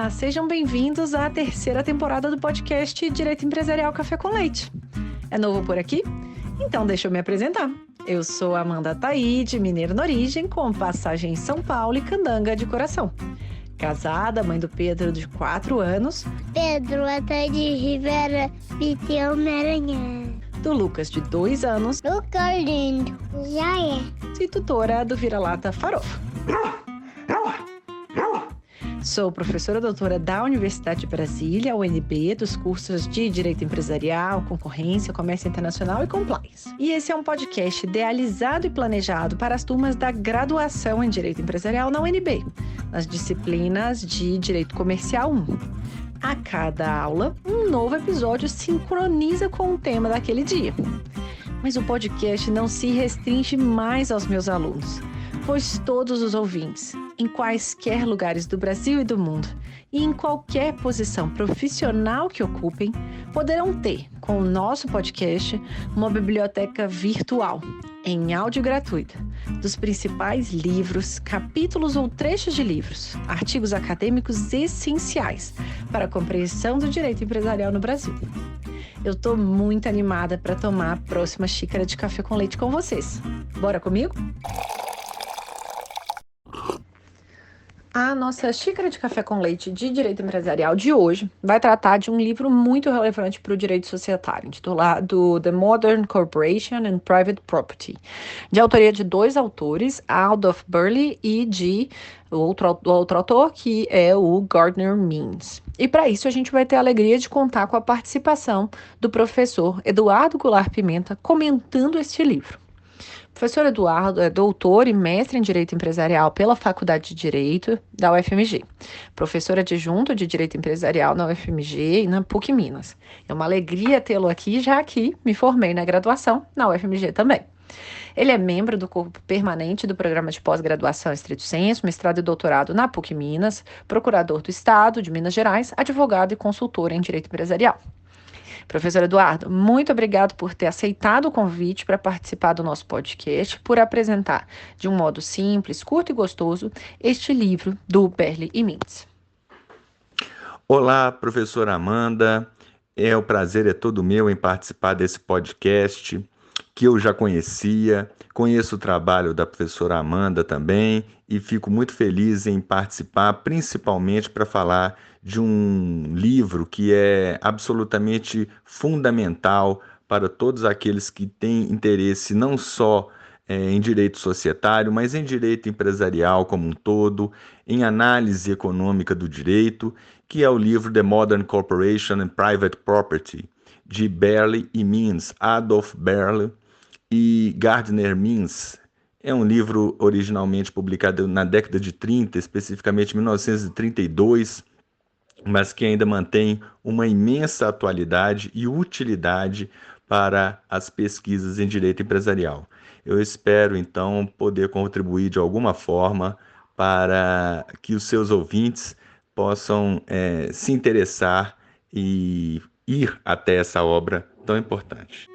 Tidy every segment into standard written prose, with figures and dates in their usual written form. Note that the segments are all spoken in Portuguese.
Olá, sejam bem-vindos à terceira temporada do podcast Direito Empresarial Café com Leite. É novo por aqui? Então deixa eu me apresentar. Eu sou Amanda Taide, mineira na origem, com passagem em São Paulo e candanga de coração. Casada, mãe do Pedro de 4 anos. Pedro Ataide Rivera Piteu Maranhão. Do Lucas de 2 anos. Lucas lindo. Já é. E tutora do Vira-Lata Farofa. Sou professora doutora da Universidade de Brasília, UNB, dos cursos de Direito Empresarial, Concorrência, Comércio Internacional e Compliance. E esse é um podcast idealizado e planejado para as turmas da graduação em Direito Empresarial na UNB, nas disciplinas de Direito Comercial 1. A cada aula, um novo episódio sincroniza com o tema daquele dia. Mas o podcast não se restringe mais aos meus alunos, pois todos os ouvintes, em quaisquer lugares do Brasil e do mundo, e em qualquer posição profissional que ocupem, poderão ter, com o nosso podcast, uma biblioteca virtual, em áudio gratuita, dos principais livros, capítulos ou trechos de livros, artigos acadêmicos essenciais para a compreensão do direito empresarial no Brasil. Eu estou muito animada para tomar a próxima xícara de café com leite com vocês. Bora comigo? A nossa xícara de café com leite de direito empresarial de hoje vai tratar de um livro muito relevante para o direito societário, intitulado The Modern Corporation and Private Property, de autoria de 2 autores, Adolf Berle e de outro autor, que é o Gardner Means. E para isso a gente vai ter a alegria de contar com a participação do professor Eduardo Goulart Pimenta comentando este livro. O professor Eduardo é doutor e mestre em Direito Empresarial pela Faculdade de Direito da UFMG, professor adjunto de Direito Empresarial na UFMG e na PUC Minas. É uma alegria tê-lo aqui, já que me formei na graduação na UFMG também. Ele é membro do corpo permanente do programa de pós-graduação estrito sensu, mestrado e doutorado na PUC Minas, procurador do Estado de Minas Gerais, advogado e consultor em Direito Empresarial. Professor Eduardo, muito obrigado por ter aceitado o convite para participar do nosso podcast, por apresentar de um modo simples, curto e gostoso este livro do Berle e Means. Olá, professora Amanda. O prazer é todo meu em participar desse podcast que eu já conhecia, conheço o trabalho da professora Amanda também e fico muito feliz em participar, principalmente para falar de um livro que é absolutamente fundamental para todos aqueles que têm interesse não só em direito societário, mas em direito empresarial como um todo, em análise econômica do direito, que é o livro The Modern Corporation and Private Property, de Berle e Means, Adolf Berle e Gardner Means. É um livro originalmente publicado na década de 30, especificamente 1932, mas que ainda mantém uma imensa atualidade e utilidade para as pesquisas em direito empresarial. Eu espero, então, poder contribuir de alguma forma para que os seus ouvintes possam se interessar e ir até essa obra tão importante.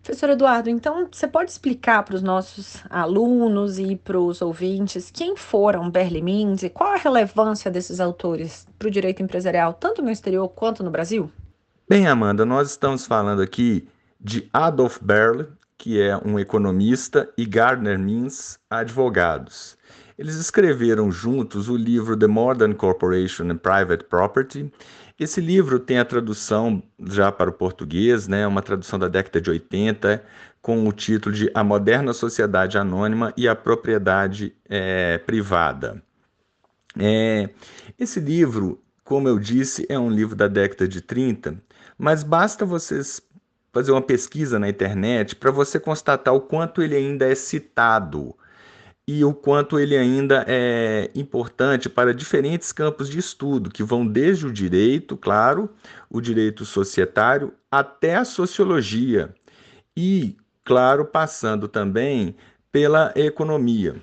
Professor Eduardo, então você pode explicar para os nossos alunos e para os ouvintes quem foram Berle e Means e qual a relevância desses autores para o direito empresarial, tanto no exterior quanto no Brasil? Bem, Amanda, nós estamos falando aqui de Adolf Berle, que é um economista, e Gardner Means, advogados. Eles escreveram juntos o livro The Modern Corporation and Private Property. Esse livro tem a tradução já para o português, uma tradução da década de 80, com o título de A Moderna Sociedade Anônima e a Propriedade Privada. Esse livro, como eu disse, é um livro da década de 30, mas basta vocês fazer uma pesquisa na internet para você constatar o quanto ele ainda é citado e o quanto ele ainda é importante para diferentes campos de estudo, que vão desde o direito, claro, o direito societário, até a sociologia e, claro, passando também pela economia.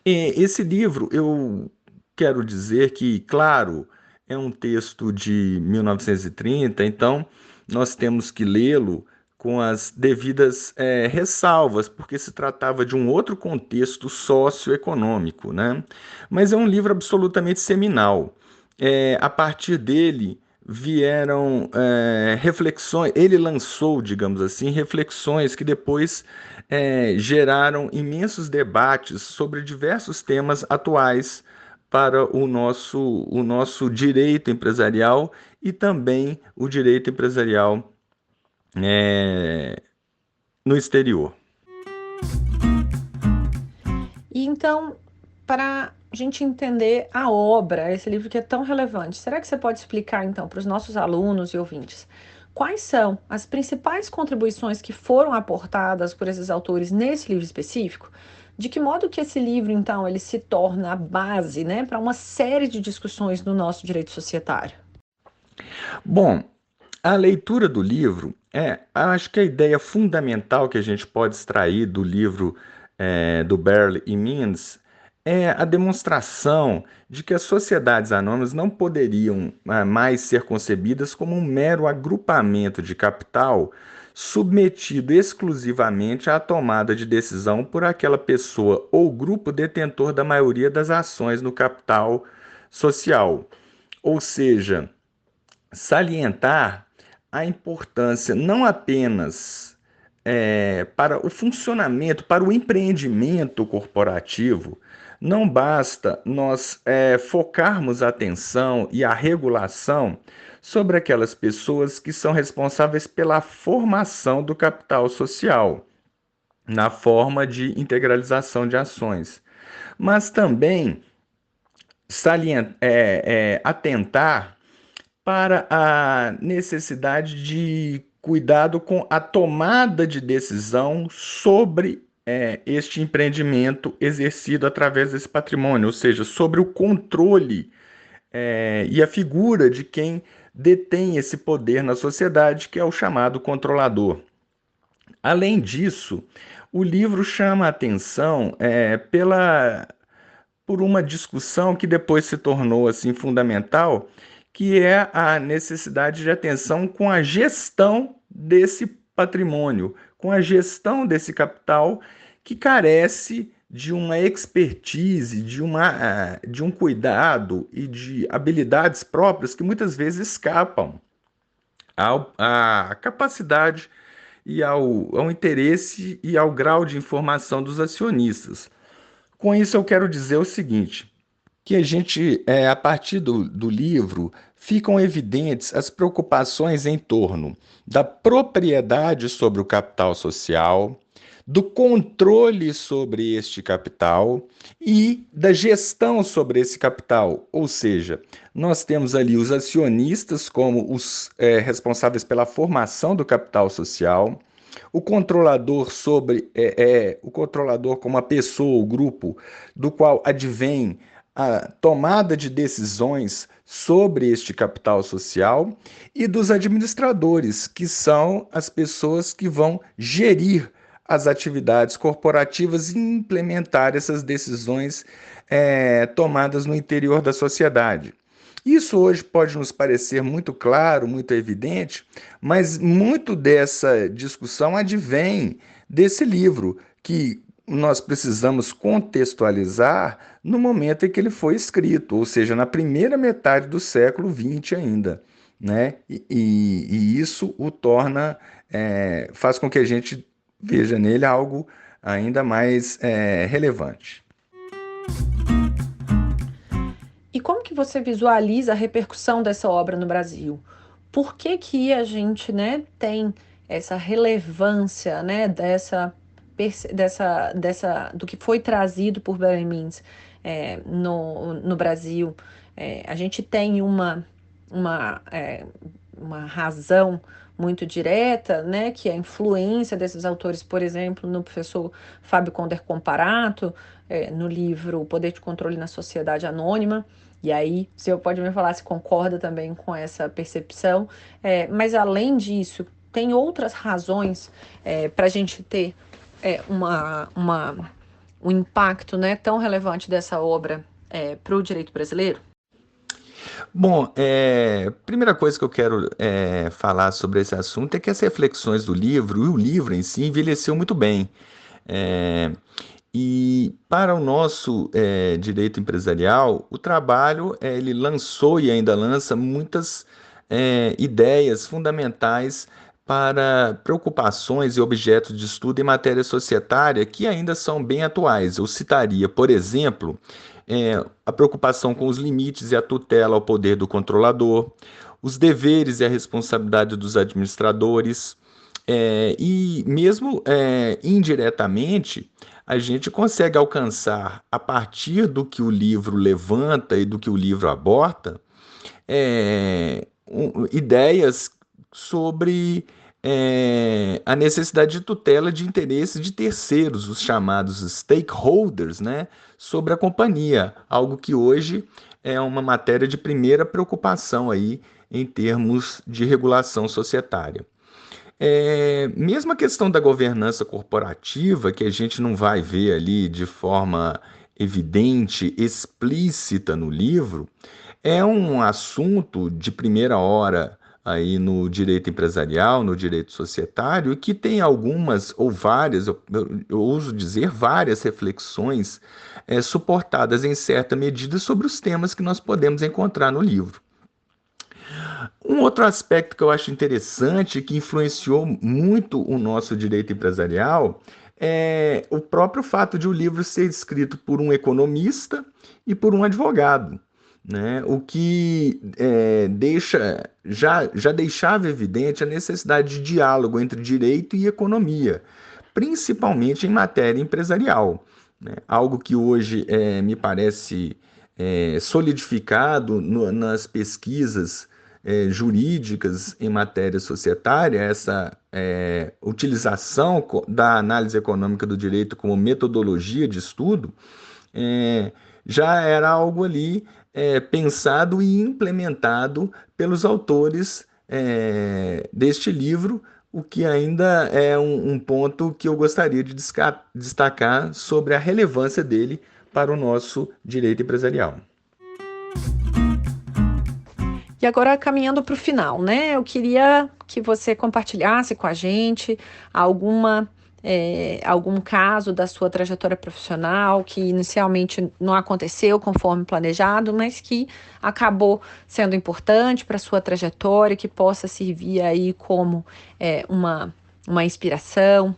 Esse livro, eu quero dizer que, claro, é um texto de 1930, então nós temos que lê-lo com as devidas ressalvas, porque se tratava de um outro contexto socioeconômico, né? Mas é um livro absolutamente seminal. A partir dele vieram reflexões, ele lançou, digamos assim, reflexões que depois geraram imensos debates sobre diversos temas atuais para o nosso direito empresarial e também o direito empresarial no exterior. E então, para a gente entender a obra, esse livro que é tão relevante, será que você pode explicar então para os nossos alunos e ouvintes quais são as principais contribuições que foram aportadas por esses autores nesse livro específico? De que modo que esse livro, então, ele se torna a base, né, para uma série de discussões no nosso direito societário? Bom, a leitura do livro acho que a ideia fundamental que a gente pode extrair do livro do Berle e Means é a demonstração de que as sociedades anônimas não poderiam mais ser concebidas como um mero agrupamento de capital submetido exclusivamente à tomada de decisão por aquela pessoa ou grupo detentor da maioria das ações no capital social. Ou seja, salientar a importância não apenas para o funcionamento, para o empreendimento corporativo. Não basta nós focarmos a atenção e a regulação sobre aquelas pessoas que são responsáveis pela formação do capital social, na forma de integralização de ações, mas também atentar para a necessidade de cuidado com a tomada de decisão sobre este empreendimento exercido através desse patrimônio, ou seja, sobre o controle e a figura de quem detém esse poder na sociedade, que é o chamado controlador. Além disso, o livro chama a atenção por uma discussão que depois se tornou assim fundamental, que é a necessidade de atenção com a gestão desse patrimônio, com a gestão desse capital que carece de uma expertise, de um cuidado e de habilidades próprias que muitas vezes escapam à capacidade e ao interesse e ao grau de informação dos acionistas. Com isso, eu quero dizer o seguinte, que a gente, a partir do livro, ficam evidentes as preocupações em torno da propriedade sobre o capital social, do controle sobre este capital e da gestão sobre esse capital. Ou seja, nós temos ali os acionistas como os responsáveis pela formação do capital social, o controlador o controlador como a pessoa ou grupo do qual advém a tomada de decisões sobre este capital social e dos administradores, que são as pessoas que vão gerir as atividades corporativas e implementar essas decisões tomadas no interior da sociedade. Isso hoje pode nos parecer muito claro, muito evidente, mas muito dessa discussão advém desse livro, que nós precisamos contextualizar no momento em que ele foi escrito, ou seja, na primeira metade do século XX ainda, né? E isso o torna, faz com que a gente veja nele algo ainda mais relevante. E como que você visualiza a repercussão dessa obra no Brasil? Por que a gente, né, tem essa relevância, né, do que foi trazido por Berle no Brasil? A gente tem uma razão muito direta, né, que é a influência desses autores, por exemplo, no professor Fábio Conder Comparato, no livro O Poder de Controle na Sociedade Anônima. E aí, você pode me falar se concorda também com essa percepção. Mas, além disso, tem outras razões para a gente ter um impacto, né, tão relevante dessa obra para o direito brasileiro? Bom, primeira coisa que eu quero falar sobre esse assunto é que as reflexões do livro e o livro em si envelheceu muito bem. É, e para o nosso direito empresarial, o trabalho ele lançou e ainda lança muitas ideias fundamentais para preocupações e objetos de estudo em matéria societária que ainda são bem atuais. Eu citaria, por exemplo, a preocupação com os limites e a tutela ao poder do controlador, os deveres e a responsabilidade dos administradores, e mesmo indiretamente, a gente consegue alcançar, a partir do que o livro levanta e do que o livro aborda, ideias sobre a necessidade de tutela de interesses de terceiros, os chamados stakeholders, né, sobre a companhia, algo que hoje é uma matéria de primeira preocupação aí em termos de regulação societária. Mesmo a questão da governança corporativa, que a gente não vai ver ali de forma evidente, explícita no livro, é um assunto de primeira hora aí no direito empresarial, no direito societário, e que tem algumas ou várias, eu ouso dizer várias reflexões suportadas em certa medida sobre os temas que nós podemos encontrar no livro. Um outro aspecto que eu acho interessante, que influenciou muito o nosso direito empresarial, é o próprio fato de o livro ser escrito por um economista e por um advogado, né? O que já deixava evidente a necessidade de diálogo entre direito e economia, principalmente em matéria empresarial, né? Algo que hoje me parece solidificado nas pesquisas jurídicas em matéria societária, essa utilização da análise econômica do direito como metodologia de estudo, já era algo ali pensado e implementado pelos autores deste livro, o que ainda é um ponto que eu gostaria de destacar sobre a relevância dele para o nosso direito empresarial. E agora, caminhando para o final, né? Eu queria que você compartilhasse com a gente algum caso da sua trajetória profissional que inicialmente não aconteceu conforme planejado, mas que acabou sendo importante para a sua trajetória, que possa servir aí como uma inspiração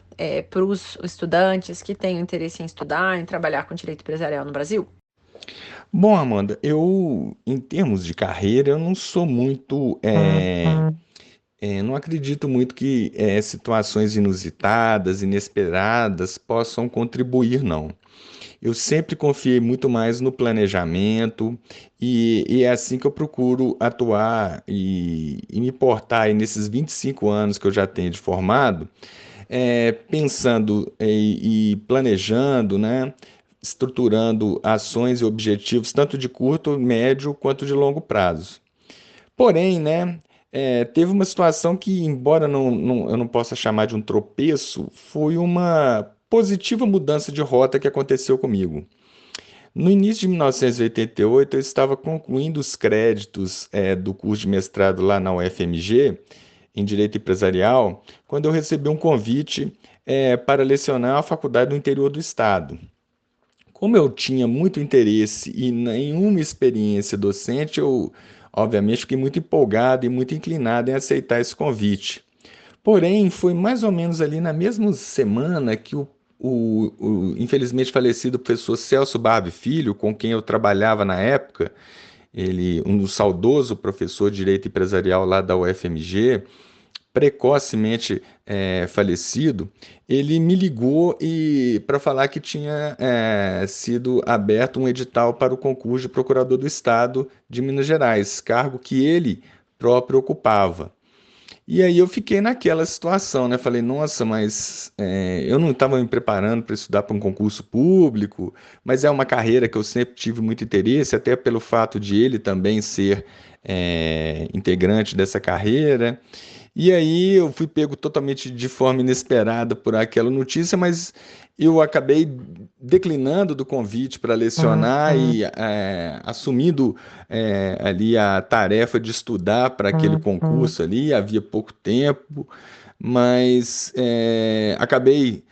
para os estudantes que tenham interesse em estudar, em trabalhar com direito empresarial no Brasil. Bom, Amanda, em termos de carreira, eu não sou muito, não acredito muito que situações inusitadas, inesperadas, possam contribuir, não. Eu sempre confiei muito mais no planejamento e é assim que eu procuro atuar e me portar aí nesses 25 anos que eu já tenho de formado, pensando e planejando, né? Estruturando ações e objetivos tanto de curto, médio quanto de longo prazo. Porém, né, teve uma situação que, embora eu não possa chamar de um tropeço, foi uma positiva mudança de rota que aconteceu comigo. No início de 1988, eu estava concluindo os créditos do curso de mestrado lá na UFMG, em Direito Empresarial, quando eu recebi um convite para lecionar a faculdade do interior do estado. Como eu tinha muito interesse e nenhuma experiência docente, eu, obviamente, fiquei muito empolgado e muito inclinado em aceitar esse convite. Porém, foi mais ou menos ali na mesma semana que o infelizmente falecido professor Celso Barbe Filho, com quem eu trabalhava na época, um saudoso professor de Direito Empresarial lá da UFMG, precocemente falecido, ele me ligou para falar que tinha sido aberto um edital para o concurso de procurador do Estado de Minas Gerais, cargo que ele próprio ocupava. E aí eu fiquei naquela situação, né? Falei, nossa, mas eu não estava me preparando para estudar para um concurso público, mas é uma carreira que eu sempre tive muito interesse, até pelo fato de ele também ser integrante dessa carreira. E aí eu fui pego totalmente de forma inesperada por aquela notícia, mas eu acabei declinando do convite para lecionar e assumindo ali a tarefa de estudar para aquele concurso ali. Havia pouco tempo, mas acabei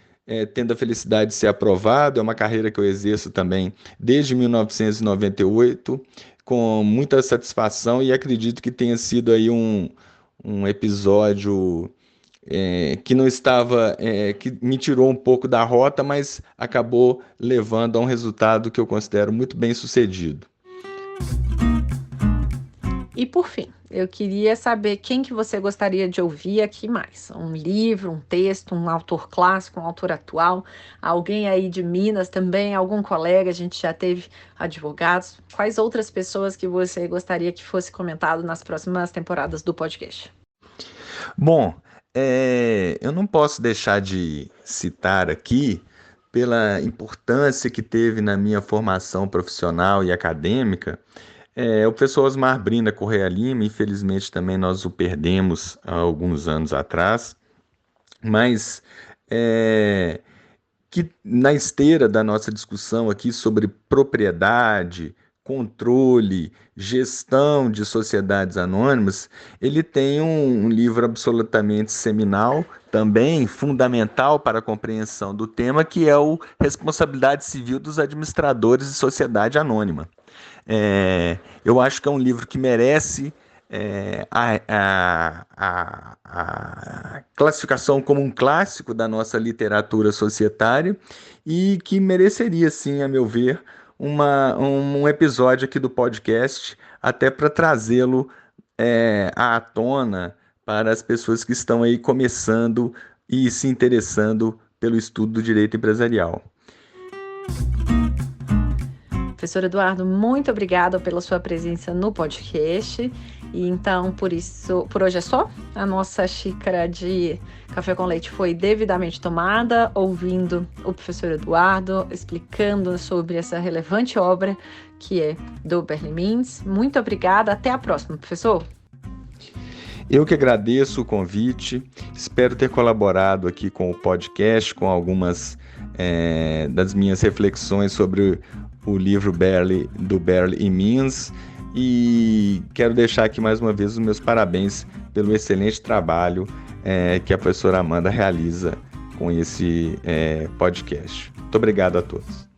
tendo a felicidade de ser aprovado. É uma carreira que eu exerço também desde 1998, com muita satisfação, e acredito que tenha sido aí um episódio que não estava, que me tirou um pouco da rota, mas acabou levando a um resultado que eu considero muito bem sucedido. E por fim, eu queria saber quem que você gostaria de ouvir aqui mais. Um livro, um texto, um autor clássico, um autor atual, alguém aí de Minas também, algum colega, a gente já teve advogados. Quais outras pessoas que você gostaria que fosse comentado nas próximas temporadas do podcast? Bom, eu não posso deixar de citar aqui, pela importância que teve na minha formação profissional e acadêmica, o professor Osmar Brinda Correia Lima. Infelizmente também nós o perdemos há alguns anos atrás, mas que na esteira da nossa discussão aqui sobre propriedade, controle, gestão de sociedades anônimas, ele tem um livro absolutamente seminal, também fundamental para a compreensão do tema, que é o Responsabilidade Civil dos Administradores de Sociedade Anônima. Eu acho que é um livro que merece a classificação como um clássico da nossa literatura societária, e que mereceria, sim, a meu ver, um episódio aqui do podcast, até para trazê-lo à tona para as pessoas que estão aí começando e se interessando pelo estudo do direito empresarial. Professor Eduardo, muito obrigada pela sua presença no podcast. E então, por hoje é só. A nossa xícara de café com leite foi devidamente tomada, ouvindo o professor Eduardo explicando sobre essa relevante obra que é do Berlimins. Muito obrigada, até a próxima, professor. Eu que agradeço o convite, espero ter colaborado aqui com o podcast, com algumas das minhas reflexões sobre o livro do Berle e Mins, e quero deixar aqui mais uma vez os meus parabéns pelo excelente trabalho que a professora Amanda realiza com esse podcast. Muito obrigado a todos.